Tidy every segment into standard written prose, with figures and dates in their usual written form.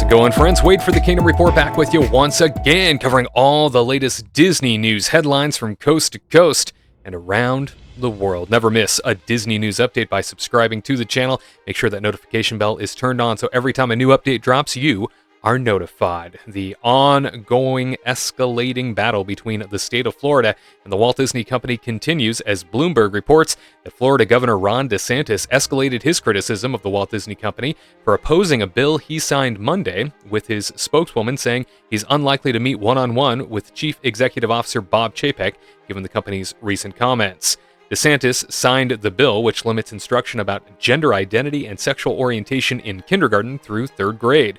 it going, friends? Wade for the Kingdom Report back with you once again, covering all the latest Disney news headlines from coast to coast and around the world. Never miss a Disney news update by subscribing to the channel. Make sure that notification bell is turned on so every time a new update drops, you are notified. The ongoing escalating battle between the state of Florida and the Walt Disney Company continues as Bloomberg reports that Florida Governor Ron DeSantis escalated his criticism of the Walt Disney Company for opposing a bill he signed Monday, with his spokeswoman saying he's unlikely to meet one-on-one with Chief Executive Officer Bob Chapek, given the company's recent comments. DeSantis signed the bill, which limits instruction about gender identity and sexual orientation in kindergarten through third grade.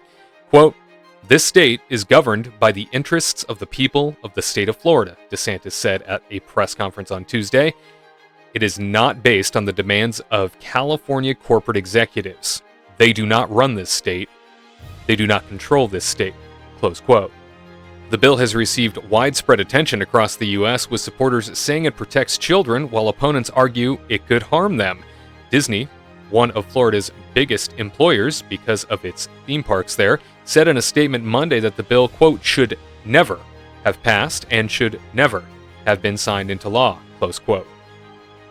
Quote, "This state is governed by the interests of the people of the state of Florida," DeSantis said at a press conference on Tuesday. "It is not based on the demands of California corporate executives. They do not run this state. They do not control this state." Close quote. The bill has received widespread attention across the U.S., with supporters saying it protects children, while opponents argue it could harm them. Disney, one of Florida's biggest employers because of its theme parks there, said in a statement Monday that the bill, quote, "should never have passed and should never have been signed into law," close quote.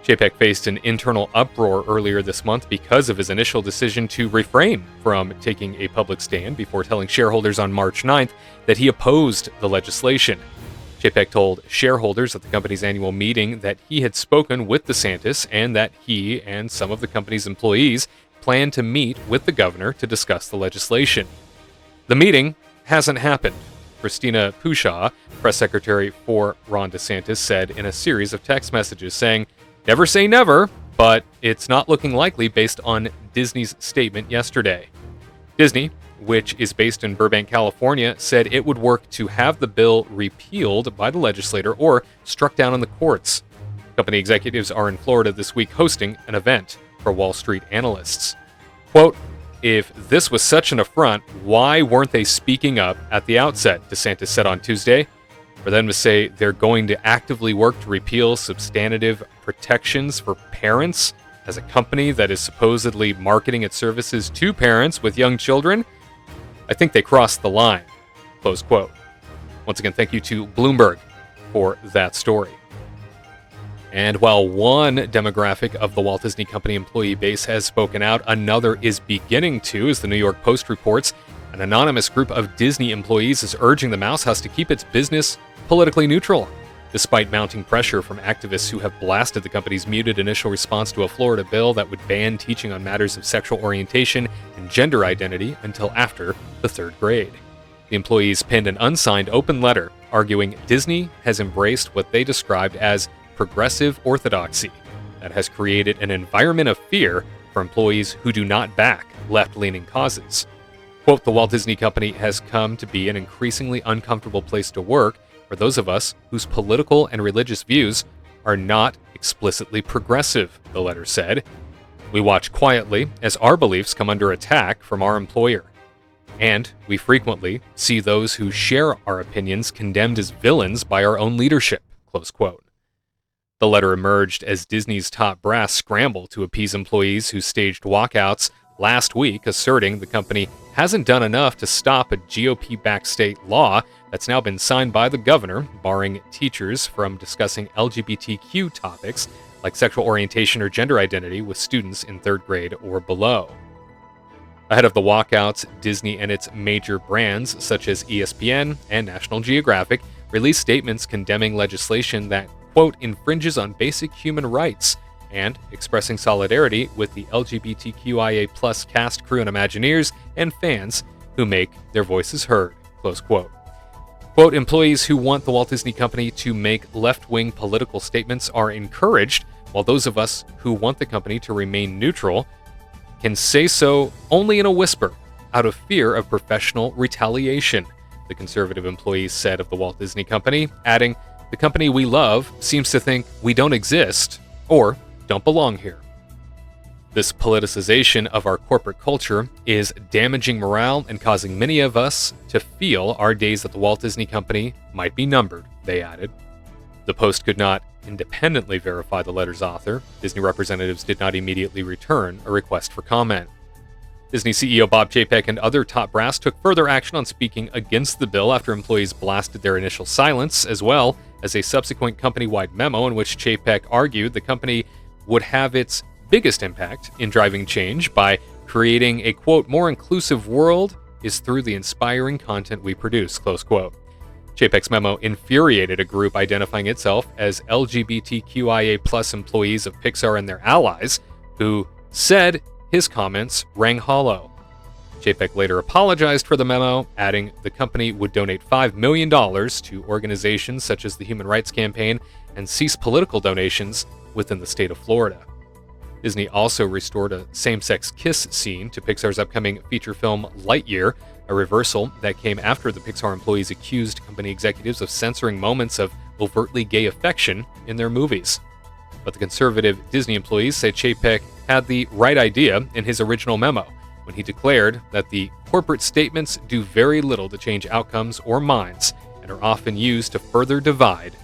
Chapek faced an internal uproar earlier this month because of his initial decision to refrain from taking a public stand before telling shareholders on March 9th that he opposed the legislation. Chapek told shareholders at the company's annual meeting that he had spoken with DeSantis and that he and some of the company's employees planned to meet with the governor to discuss the legislation. The meeting hasn't happened, Christina Pushaw, press secretary for Ron DeSantis, said in a series of text messages, saying, "Never say never, but it's not looking likely based on Disney's statement yesterday." Disney, which is based in Burbank, California, said it would work to have the bill repealed by the legislature or struck down in the courts. Company executives are in Florida this week hosting an event for Wall Street analysts. Quote, "If this was such an affront, why weren't they speaking up at the outset?" DeSantis said on Tuesday. For them to say they're going to actively work to repeal substantive protections for parents as a company that is supposedly marketing its services to parents with young children, I think they crossed the line, close quote. Once again, thank you to Bloomberg for that story. And while one demographic of the Walt Disney Company employee base has spoken out, another is beginning to, as the New York Post reports. An anonymous group of Disney employees is urging the Mouse House to keep its business politically neutral, despite mounting pressure from activists who have blasted the company's muted initial response to a Florida bill that would ban teaching on matters of sexual orientation and gender identity until after the third grade. The employees penned an unsigned open letter arguing Disney has embraced what they described as progressive orthodoxy that has created an environment of fear for employees who do not back left-leaning causes. Quote, "The Walt Disney Company has come to be an increasingly uncomfortable place to work for those of us whose political and religious views are not explicitly progressive," the letter said. "We watch quietly as our beliefs come under attack from our employer. And we frequently see those who share our opinions condemned as villains by our own leadership," close quote. The letter emerged as Disney's top brass scrambled to appease employees who staged walkouts last week, asserting the company hasn't done enough to stop a GOP-backed state law that's now been signed by the governor, barring teachers from discussing LGBTQ topics like sexual orientation or gender identity with students in third grade or below. Ahead of the walkouts, Disney and its major brands, such as ESPN and National Geographic, released statements condemning legislation that, quote, "infringes on basic human rights," and expressing solidarity with the LGBTQIA+ cast, crew, and Imagineers and fans who make their voices heard, close quote. Quote, "Employees who want the Walt Disney Company to make left-wing political statements are encouraged, while those of us who want the company to remain neutral can say so only in a whisper, out of fear of professional retaliation," the conservative employees said of the Walt Disney Company, adding, "The company we love seems to think we don't exist or don't belong here." This politicization of our corporate culture is damaging morale and causing many of us to feel our days at the Walt Disney Company might be numbered, they added. The Post could not independently verify the letter's author. Disney representatives did not immediately return a request for comment. Disney CEO Bob Chapek and other top brass took further action on speaking against the bill after employees blasted their initial silence, as well as a subsequent company-wide memo in which Chapek argued the company would have its biggest impact in driving change by creating a, quote, more inclusive world is through the inspiring content we produce, close quote. Chapek's memo infuriated a group identifying itself as LGBTQIA+ employees of Pixar and their allies, who said his comments rang hollow. Chapek later apologized for the memo, adding the company would donate $5 million to organizations such as the Human Rights Campaign and cease political donations within the state of Florida. Disney also restored a same-sex kiss scene to Pixar's upcoming feature film Lightyear, a reversal that came after the Pixar employees accused company executives of censoring moments of overtly gay affection in their movies. But the conservative Disney employees say Chapek had the right idea in his original memo when he declared that the corporate statements do very little to change outcomes or minds and are often used to further divide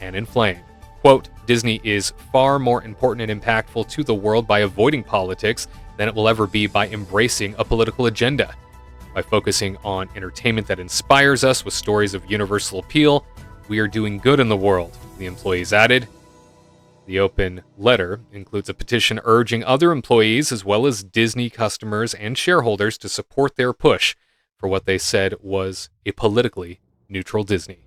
and inflame. Quote, Disney is far more important and impactful to the world by avoiding politics than it will ever be by embracing a political agenda. By focusing on entertainment that inspires us with stories of universal appeal, we are doing good in the world, the employees added. The open letter includes a petition urging other employees as well as Disney customers and shareholders to support their push for what they said was a politically neutral Disney.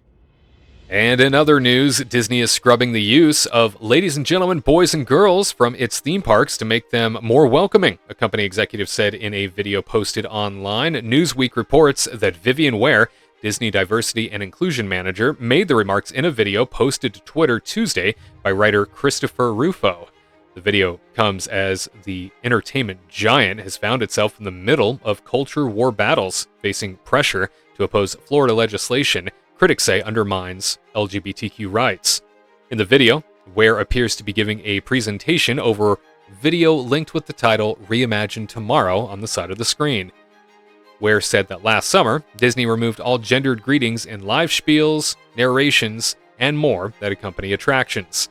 And in other news, Disney is scrubbing the use of ladies and gentlemen, boys and girls from its theme parks to make them more welcoming, a company executive said in a video posted online. Newsweek reports that Vivian Ware, Disney Diversity and Inclusion Manager, made the remarks in a video posted to Twitter Tuesday by writer Christopher Rufo. The video comes as the entertainment giant has found itself in the middle of culture war battles, facing pressure to oppose Florida legislation critics say undermines LGBTQ rights. In the video, Ware appears to be giving a presentation over video linked with the title Reimagine Tomorrow on the side of the screen. Ware said that last summer, Disney removed all gendered greetings in live spiels, narrations, and more that accompany attractions.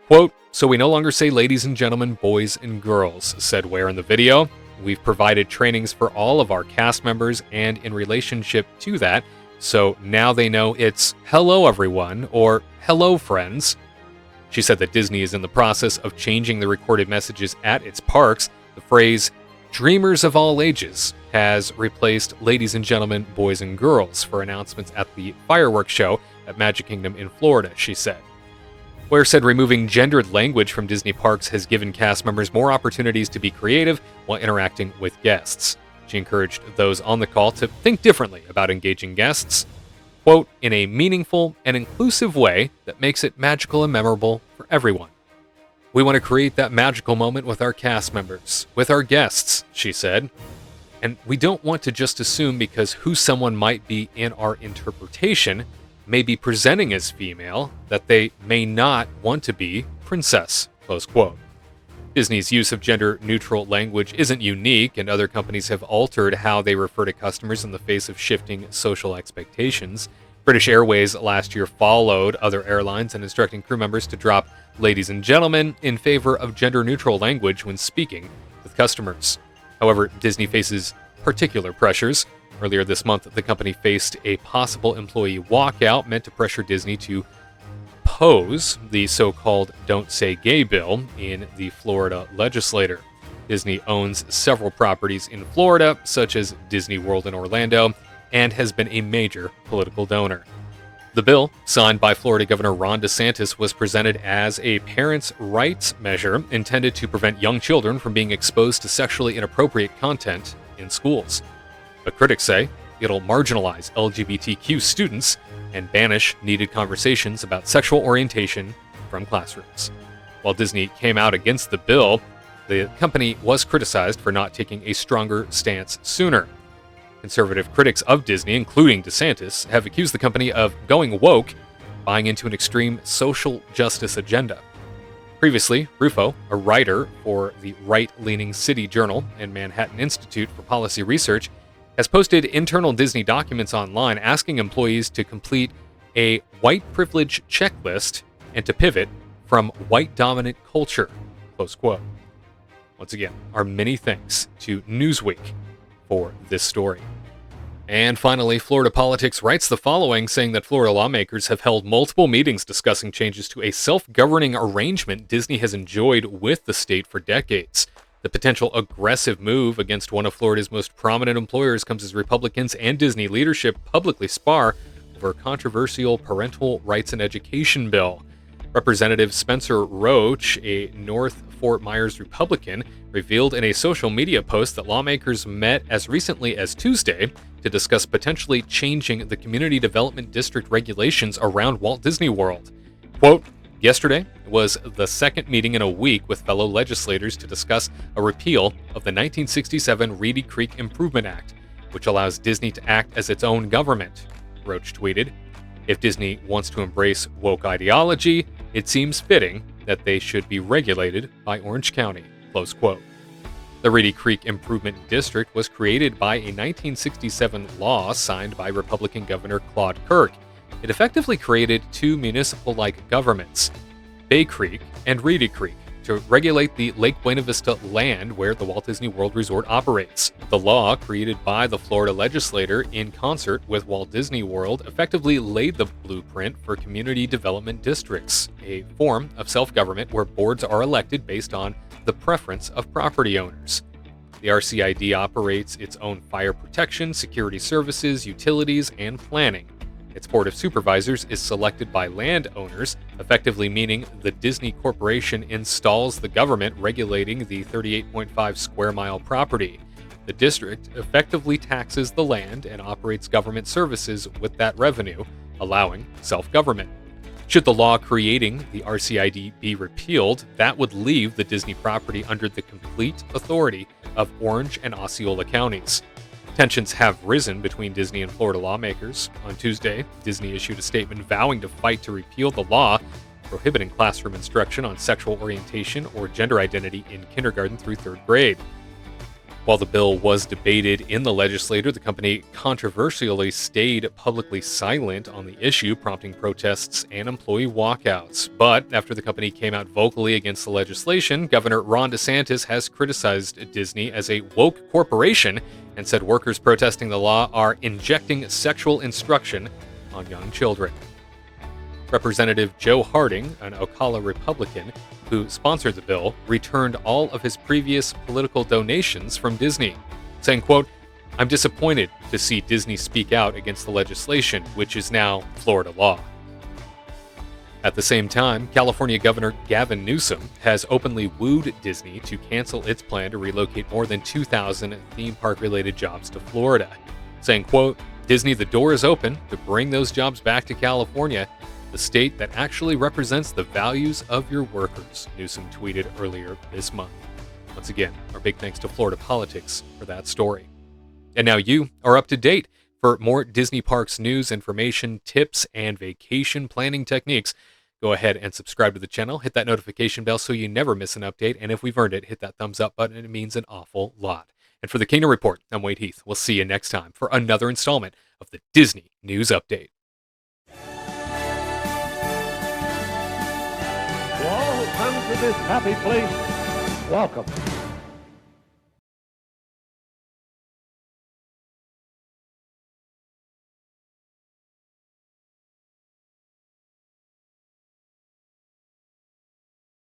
Quote, so we no longer say ladies and gentlemen, boys and girls, said Ware in the video. We've provided trainings for all of our cast members and in relationship to that, so now they know it's hello everyone or hello friends. She said that Disney is in the process of changing the recorded messages at its parks. The phrase dreamers of all ages has replaced ladies and gentlemen, boys and girls for announcements at the fireworks show at Magic Kingdom in Florida, she said. Ware said removing gendered language from Disney parks has given cast members more opportunities to be creative while interacting with guests. She encouraged those on the call to think differently about engaging guests, quote, in a meaningful and inclusive way that makes it magical and memorable for everyone. We want to create that magical moment with our cast members, with our guests, she said. And we don't want to just assume because who someone might be in our interpretation may be presenting as female that they may not want to be princess, close quote. Disney's use of gender-neutral language isn't unique, and other companies have altered how they refer to customers in the face of shifting social expectations. British Airways last year followed other airlines in instructing crew members to drop ladies and gentlemen in favor of gender-neutral language when speaking with customers. However, Disney faces particular pressures. Earlier this month, the company faced a possible employee walkout meant to pressure Disney to oppose the so-called Don't Say Gay bill in the Florida Legislature. Disney owns several properties in Florida, such as Disney World in Orlando, and has been a major political donor. The bill, signed by Florida Governor Ron DeSantis, was presented as a parents' rights measure intended to prevent young children from being exposed to sexually inappropriate content in schools. But critics say it'll marginalize LGBTQ students and banish needed conversations about sexual orientation from classrooms. While Disney came out against the bill, the company was criticized for not taking a stronger stance sooner. Conservative critics of Disney, including DeSantis, have accused the company of going woke, buying into an extreme social justice agenda. Previously, Rufo, a writer for the right-leaning City Journal and Manhattan Institute for Policy Research, has posted internal Disney documents online asking employees to complete a white privilege checklist and to pivot from white dominant culture, close quote. Once again, our many thanks to Newsweek for this story. And finally, Florida Politics writes the following, saying that Florida lawmakers have held multiple meetings discussing changes to a self-governing arrangement Disney has enjoyed with the state for decades. The potential aggressive move against one of Florida's most prominent employers comes as Republicans and Disney leadership publicly spar over a controversial parental rights and education bill. Representative Spencer Roach, a North Fort Myers Republican, revealed in a social media post that lawmakers met as recently as Tuesday to discuss potentially changing the community development district regulations around Walt Disney World. Quote, yesterday was the second meeting in a week with fellow legislators to discuss a repeal of the 1967 Reedy Creek Improvement Act, which allows Disney to act as its own government, Roach tweeted. If Disney wants to embrace woke ideology, it seems fitting that they should be regulated by Orange County, close quote. The Reedy Creek Improvement District was created by a 1967 law signed by Republican Governor Claude Kirk. It effectively created two municipal-like governments, Bay Creek and Reedy Creek, to regulate the Lake Buena Vista land where the Walt Disney World Resort operates. The law, created by the Florida Legislature in concert with Walt Disney World, effectively laid the blueprint for community development districts, a form of self-government where boards are elected based on the preference of property owners. The RCID operates its own fire protection, security services, utilities, and planning. Its board of supervisors is selected by landowners, effectively meaning the Disney Corporation installs the government regulating the 38.5 square mile property. The district effectively taxes the land and operates government services with that revenue, allowing self-government. Should the law creating the RCID be repealed, that would leave the Disney property under the complete authority of Orange and Osceola counties. Tensions have risen between Disney and Florida lawmakers. On Tuesday, Disney issued a statement vowing to fight to repeal the law prohibiting classroom instruction on sexual orientation or gender identity in kindergarten through third grade. While the bill was debated in the legislature, the company controversially stayed publicly silent on the issue, prompting protests and employee walkouts. But after the company came out vocally against the legislation, Governor Ron DeSantis has criticized Disney as a woke corporation and said workers protesting the law are injecting sexual instruction on young children. Representative Joe Harding, an Ocala Republican who sponsored the bill, returned all of his previous political donations from Disney, saying, quote, I'm disappointed to see Disney speak out against the legislation, which is now Florida law. At the same time, California Governor Gavin Newsom has openly wooed Disney to cancel its plan to relocate more than 2,000 theme park-related jobs to Florida, saying, quote, Disney, the door is open to bring those jobs back to California, the state that actually represents the values of your workers, Newsom tweeted earlier this month. Once again, our big thanks to Florida Politics for that story. And now you are up to date. For more Disney Parks news, information, tips, and vacation planning techniques, go ahead and subscribe to the channel. Hit that notification bell so you never miss an update. And if we've earned it, hit that thumbs up button. It means an awful lot. And for the Kingdom Report, I'm Wade Heath. We'll see you next time for another installment of the Disney News Update. To all who come to this happy place, welcome.